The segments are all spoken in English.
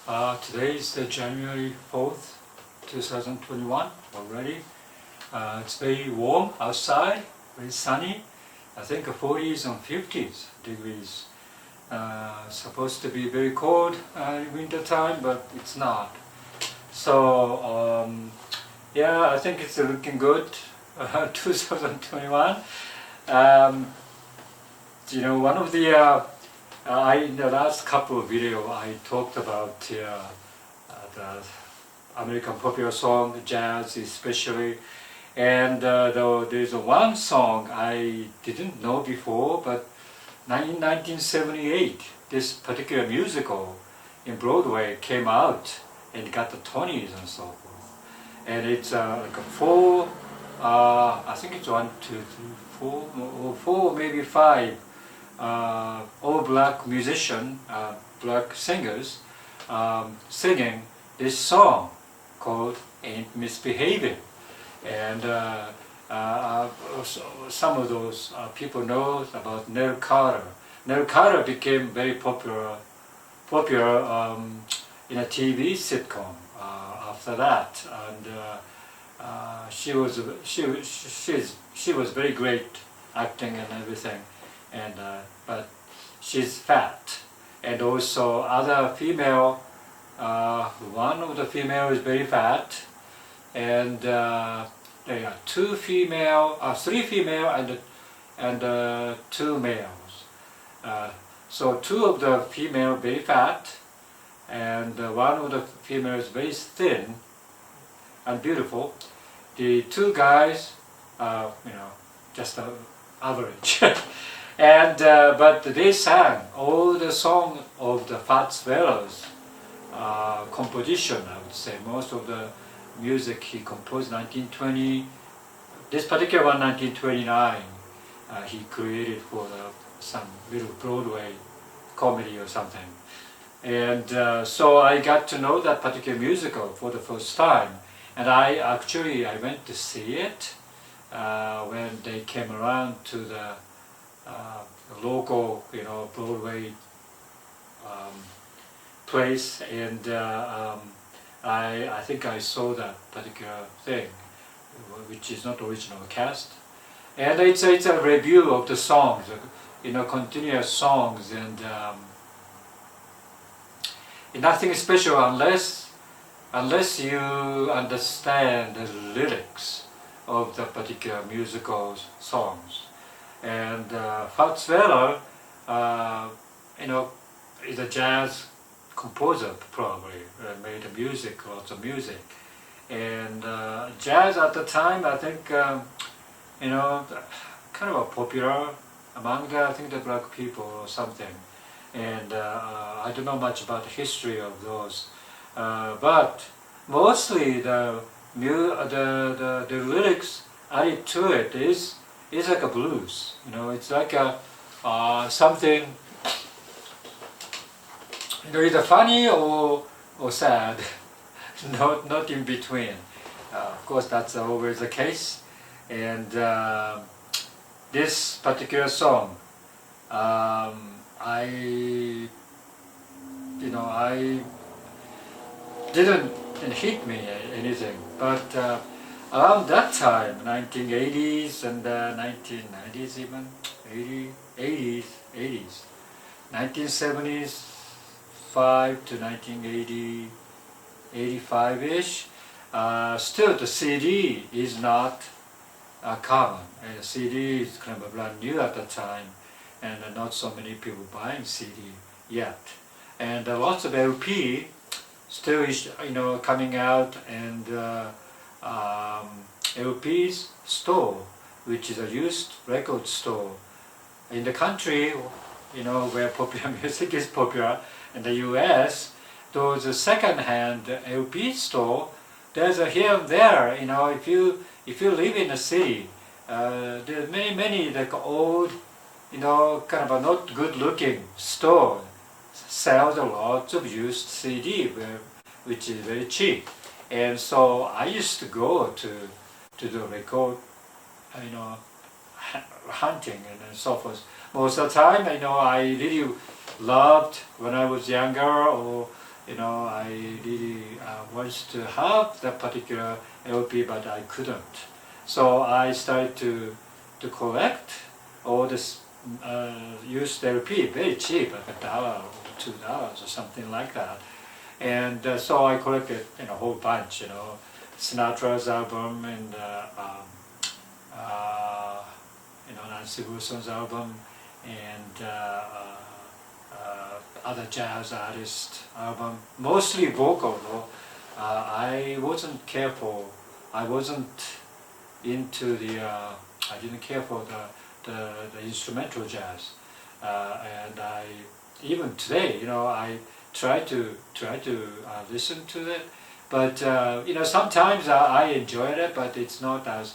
Today is the January 4th, 2021 already. It's very warm outside, very sunny. I think 40s and 50s degrees. Supposed to be very cold in winter time, but it's not. So yeah, I think it's looking good. 2021. One of the in the last couple of videos I talked about the American popular song, jazz especially, and there's one song I didn't know before, but in 1978 this particular musical in Broadway came out and got the Tonys and so forth, and it's like a four, I think it's 1, 2, 3, 4, or 4 maybe 5 all black musician, black singers singing this song called Ain't Misbehavin'. And some of those people know about Nell Carter. Nell Carter became very popular in a TV sitcom after that, and she was very great acting and everything. And but she's fat, and also other female. One of the female is very fat, and there are three female and 2 males. So 2 of the female very fat, and one of the females very thin and beautiful. The 2 guys, just average. And but they sang all the song of the Fats Weller's composition. I would say most of the music he composed 1920. This particular one 1929. He created for some little Broadway comedy or something. And so I got to know that particular musical for the first time. And I went to see it when they came around to the local, Broadway place, and I think I saw that particular thing, which is not original cast, and it's a review of the songs, continuous songs, and nothing special unless you understand the lyrics of the particular musical songs. And Fats Weller, is a jazz composer probably, made lots of music. And jazz at the time, I think, kind of a popular among the black people or something. And I don't know much about the history of those, but mostly the lyrics added to it is like a blues, it's like a something, either funny or sad, not in between. Of course, that's always the case. And this particular song, I didn't hit me anything, but around that time, 1980s and 1990s even, 80s, 1970s, 5 to 1980, 85-ish, still the CD is not common. And the CD is kind of brand new at the time, and not so many people buying CD yet. And lots of LP still is, coming out, and LP's store, which is a used record store in the country, where popular music is popular. In the US, those second-hand LP store, there's a here and there. If you live in a city, there are many like old, kind of a not good-looking store sells a lot of used CD, which is very cheap. And so I used to go to the record, hunting and so forth. Most of the time, I really loved when I was younger, or I really wanted to have that particular LP, but I couldn't. So I started to collect all this used LP, very cheap, like $1 or $2 or something like that. And so I collected a whole bunch, Sinatra's album and Nancy Wilson's album and other jazz artist album, mostly vocal though. I wasn't careful. I wasn't into I didn't care for the instrumental jazz, and even today, I try to listen to it, but sometimes I enjoyed it, but it's not as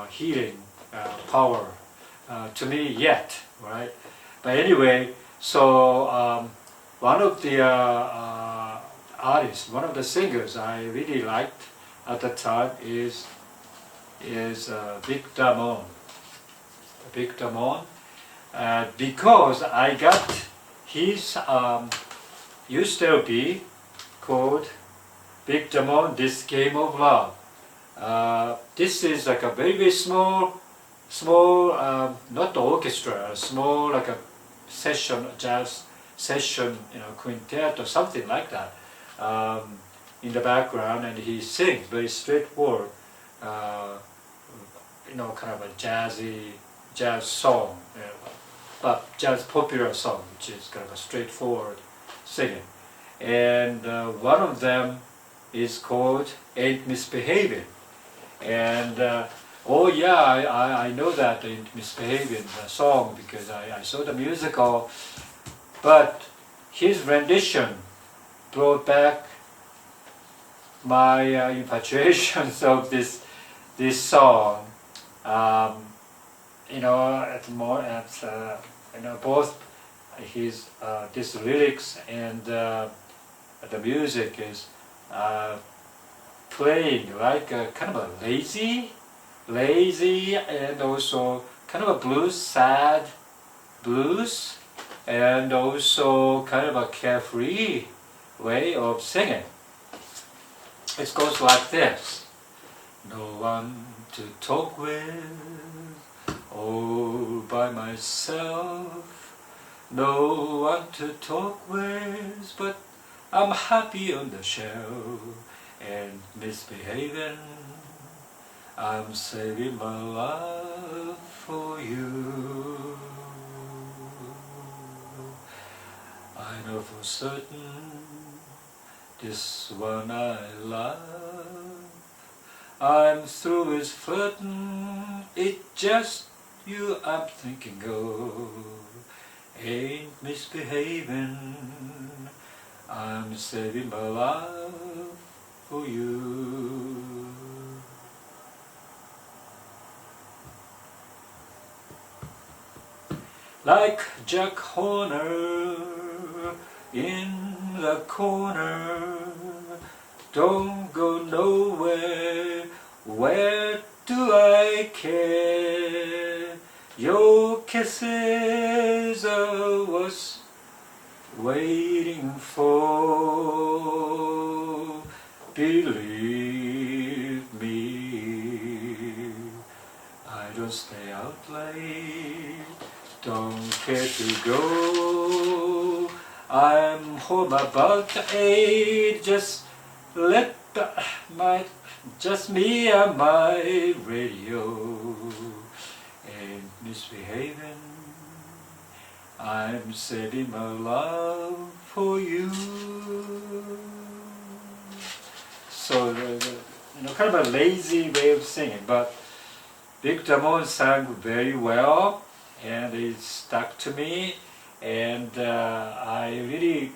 healing power to me yet, right? But anyway, so one of the artists, one of the singers I really liked at the time is Big Damon. Big Damon, because I got his used LP called Big Damon, This Game of Love. This is like a very, very small, not the orchestra, small like a session, jazz session, quintet or something like that, in the background, and he sings very straightforward, kind of a jazz song, but jazz popular song, which is kind of a straightforward singing. And one of them is called Ain't Misbehavin'. And oh yeah, I know that Ain't Misbehavin' song because I saw the musical, but his rendition brought back my infatuations of this song. Both his this lyrics and the music is playing like a kind of a lazy, and also kind of a blues, sad blues, and also kind of a carefree way of singing. It goes like this: no one to talk with, all by myself. No one to talk with, but I'm happy on the shelf and misbehaving. I'm saving my love for you. I know for certain this one I love. I'm through with flirting, it's just you I'm thinking of. Ain't misbehaving, I'm saving my love for you. Like Jack Horner in the corner, don't go nowhere, where do I care? Your kisses I was waiting for, believe me, I don't stay out late, don't care to go, I'm home about 8, just let just me and my radio. Ain't misbehaving, I'm saving my love for you. So kind of a lazy way of singing, but Big Damon sang very well, and it stuck to me, and I really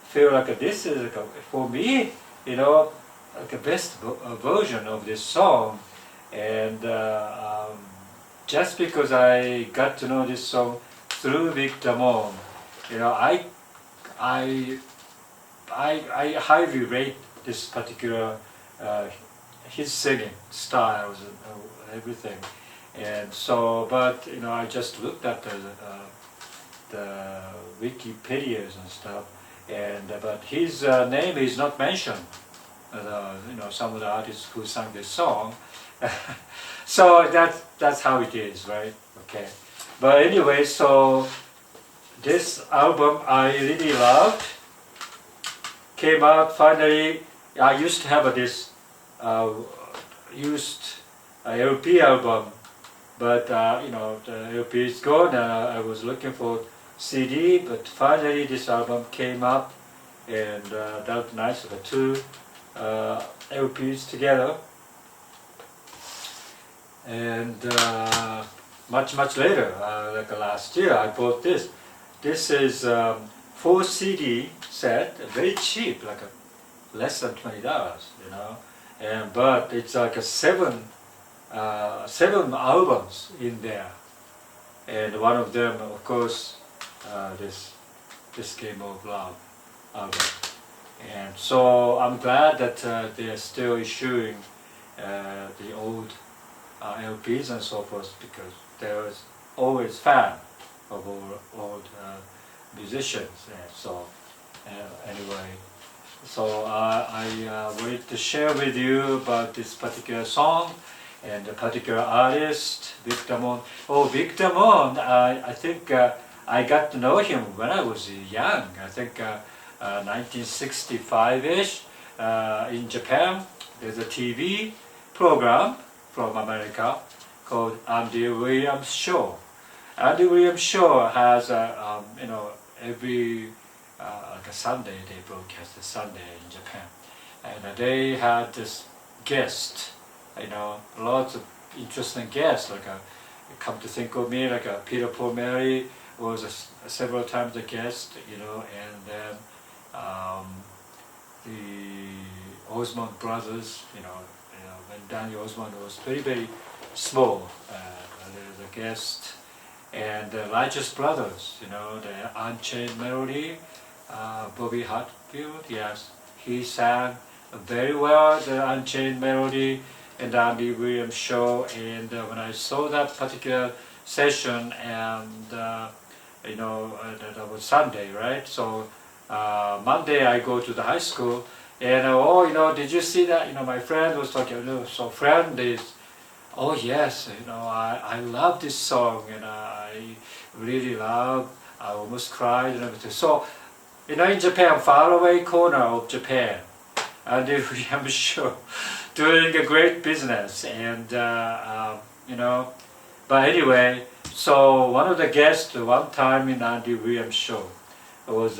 feel like this is like for me, like a best version of this song. And just because I got to know this song through Big Damon, I highly rate this particular his singing styles and everything. And so, but I just looked at the Wikipedias and stuff, and but his name is not mentioned. Some of the artists who sang this song. So that's how it is, right? Okay. But anyway, so this album I really loved. Came out finally. I used to have this used LP album, but the LP is gone. I was looking for CD, but finally this album came up, and that was nice. The two LPs together, and much later, like last year, I bought this. This is 4 CD set, very cheap, like less than $20, and but it's like a seven albums in there, and one of them, of course, this Game of Love album. And so I'm glad that they are still issuing the old LPs and so forth, because there was always fan of old musicians. And so anyway, so I wanted to share with you about this particular song and the particular artist, Vic Damon. Oh, Vic Damon, I think I got to know him when I was young. I think 1965-ish in Japan. There's a TV program from America called Andy Williams Show. Andy Williams Show has every like a Sunday they broadcast a Sunday in Japan, and they had this guest, lots of interesting guests. Like come to think of me, like Peter Paul Mary was several times a guest, and then the Osmond brothers, when Daniel Osmond was very small, there's a guest, and the Righteous Brothers, the Unchained Melody, Bobby Hatfield, yes, he sang very well the Unchained Melody and the Andy Williams Show. And when I saw that particular session, and that was Sunday, right? So Monday I go to the high school, and did you see that? My friend was talking. So friend is, oh yes, I love this song, and I really love. I almost cried and everything. So, in Japan, faraway corner of Japan, and I'm sure doing a great business, and But anyway, so one of the guests one time in Andy Williams Show was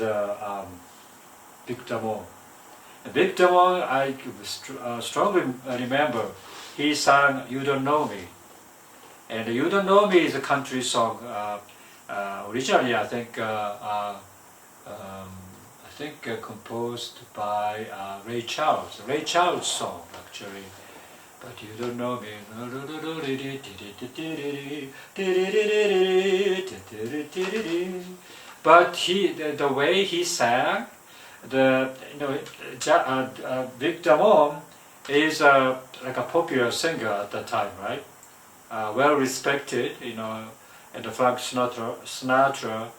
Vic Damon. Vic Damon, I strongly remember, he sang "You Don't Know Me," and "You Don't Know Me" is a country song. Originally, I think composed by Ray Charles. Ray Charles song actually. But you don't know me. But the way he sang, Vic Damon is like a popular singer at that time, right? Well respected, and Frank Sinatra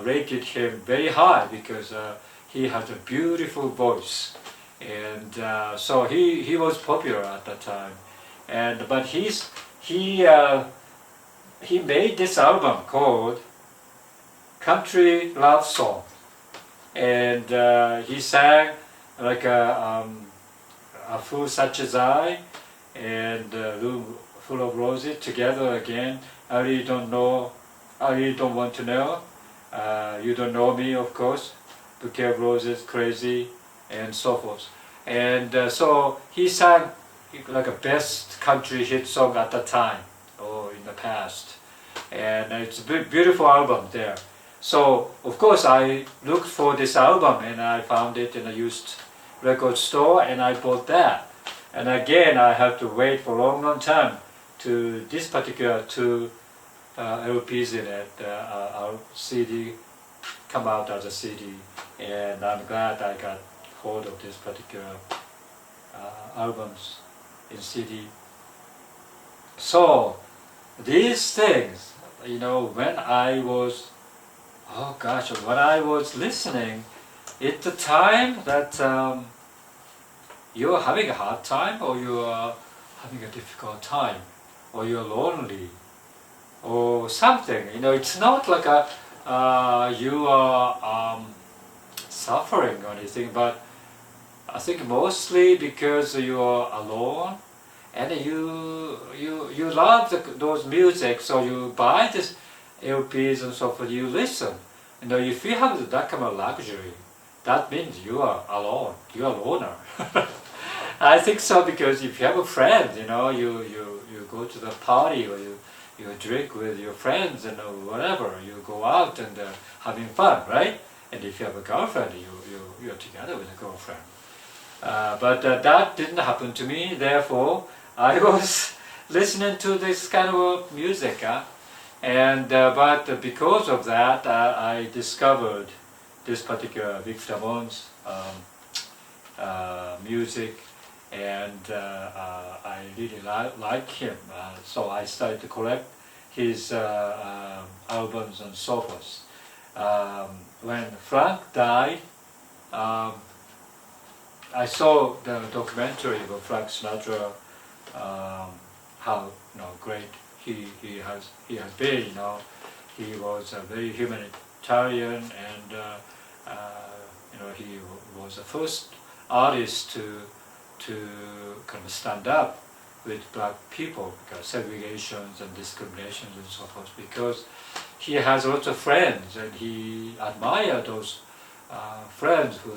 rated him very high because he had a beautiful voice, and so he was popular at that time. But he made this album called Country Love Song, and he sang like a Fool Such as I and Room Full of Roses together again. I really don't want to know. You Don't Know Me, of course. Bouquet of Roses, Crazy, and so forth. And so he sang like a best country hit song at the time or in the past. And it's a beautiful album there. So of course I looked for this album and I found it in a used record store and I bought that. And again I have to wait for a long time to this particular two LPs in it, our CD come out as a CD, and I'm glad I got hold of this particular albums in CD. So these things, when I was Oh gosh, when I was listening, it's the time that you're having a hard time, or you're having a difficult time, or you're lonely, or something. You know, it's not like a you are suffering or anything, but I think mostly because you are alone, and you love those music, so you buy this LPs and so forth. You listen. You know, if you have that kind of luxury, that means you are alone. You are a loner. I think so, because if you have a friend, you know, you go to the party, or you drink with your friends and whatever. You go out and having fun, right? And if you have a girlfriend, you're together with a girlfriend. But that didn't happen to me. Therefore, I was listening to this kind of music, but because of that, I discovered this particular Victor Mon's music, and I really like him. So I started to collect his albums and so forth. When Frank died, I saw the documentary of Frank Sinatra, how great he has been. He was a very humanitarian, and he was the first artist to kind of stand up with black people, because segregations and discriminations and so forth. Because he has lots of friends, and he admired those friends who,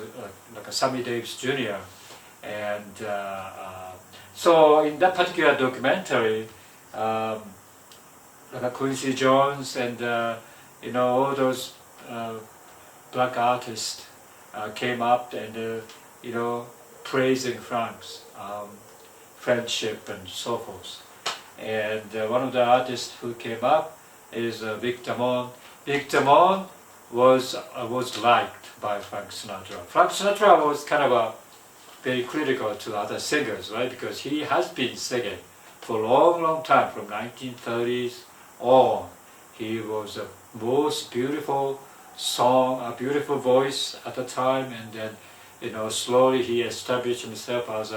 like Sammy Davis Jr. And so in that particular documentary, like Quincy Jones and all those black artists came up and praising Frank's friendship and so forth. And one of the artists who came up is Victor Damon. Victor Damon was liked by Frank Sinatra. Frank Sinatra was kind of very critical to other singers, right? Because he has been singing for a long time, from 1930s on. He was the most beautiful a beautiful voice at the time, and then slowly he established himself as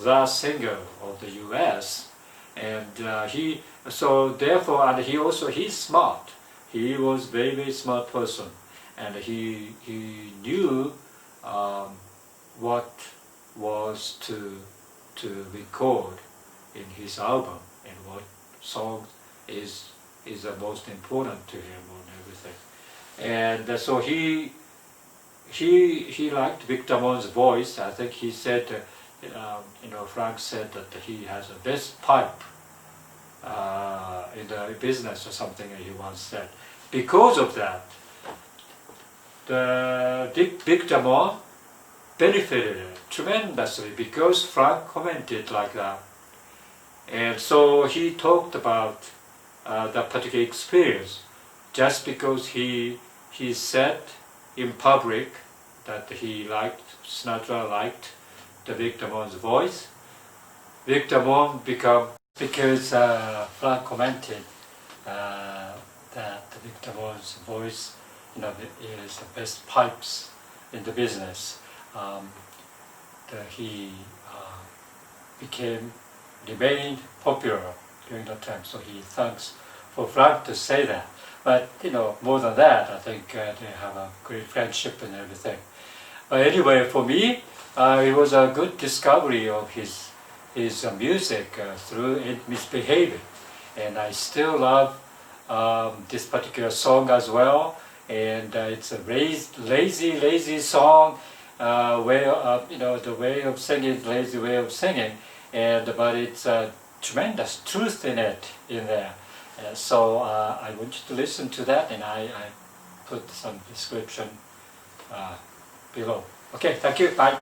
the singer of the U.S. And he's smart. He was very smart person, and he knew what was to record in his album, and what song is the most important to him and everything. And so he liked Victor Damon's voice. I think he said, Frank said that he has the best pipe in the business or something, he once said. Because of that, the Victor Damon benefited tremendously, because Frank commented like that. And so he talked about that particular experience, just because he said in public that Sinatra liked the Victor Damon's voice. Victor Damon because Frank commented that Victor Damon's voice, is the best pipes in the business. He remained popular during that time. So he thanks for Frank to say that. But more than that, I think they have a great friendship and everything. But anyway, for me, it was a good discovery of his music through Misbehavin, and I still love this particular song as well. And it's a lazy song. The way of singing is lazy way of singing, but it's tremendous truth in there. So I want you to listen to that, and I put some description below. Okay, thank you. Bye.